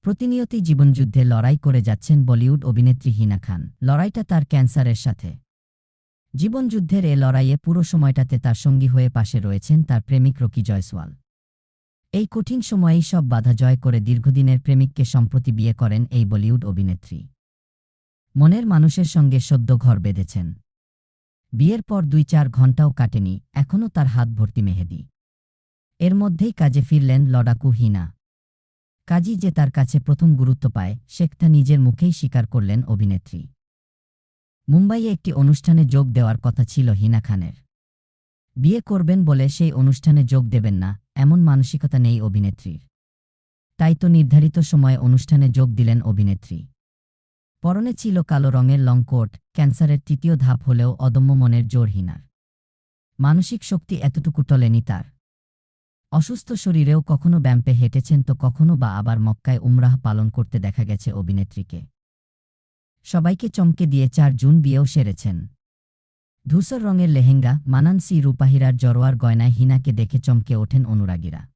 প্রতিনিয়তই জীবনযুদ্ধে লড়াই করে যাচ্ছেন বলিউড অভিনেত্রী হিনা খান। লড়াইটা তার ক্যান্সারের সাথে। জীবনযুদ্ধের এ লড়াইয়ে পুরো সময়টাতে তার সঙ্গী হয়ে পাশে রয়েছেন তার প্রেমিক রকি জয়সওয়াল। এই কঠিন সময়েই সব বাধা জয় করে দীর্ঘদিনের প্রেমিককে সম্প্রতি বিয়ে করেন এই বলিউড অভিনেত্রী। মনের মানুষের সঙ্গে সদ্য ঘর বেঁধেছেন। বিয়ের পর ২-৪ ঘণ্টাও কাটেনি, এখনও তার হাত ভর্তি মেহেদি। এর মধ্যেই কাজে ফিরলেন লড়াকু হিনা। কাজই যে তার কাছে প্রথম গুরুত্ব পায়, সেটা নিজের মুখেই স্বীকার করলেন অভিনেত্রী। মুম্বাইয়ে একটি অনুষ্ঠানে যোগ দেওয়ার কথা ছিল হিনা খানের। বিয়ে করবেন বলে সেই অনুষ্ঠানে যোগ দেবেন না, এমন মানসিকতা নেই অভিনেত্রীর। তাই তো নির্ধারিত সময়ে অনুষ্ঠানে যোগ দিলেন অভিনেত্রী। পরনে ছিল কালো রঙের লং কোট। ক্যান্সারের তৃতীয় ধাপ হলেও অদম্য মনের জোর হিনার। মানসিক শক্তি এতটুকু টলেনি তার। অসুস্থ শরীরেও কখনো ব্যাম্পে হেঁটেছেন তো কখনো বা আবার মক্কায় উমরাহ পালন করতে দেখা গেছে অভিনেত্রীকে। সবাইকে চমকে দিয়ে ৪ জুন বিয়েও সেরেছেন। ধূসর রঙের লেহেঙ্গা, মানানসি রূপাহীরার জড়োয়ার গয়নায় হিনাকে দেখে চমকে ওঠেন অনুরাগীরা।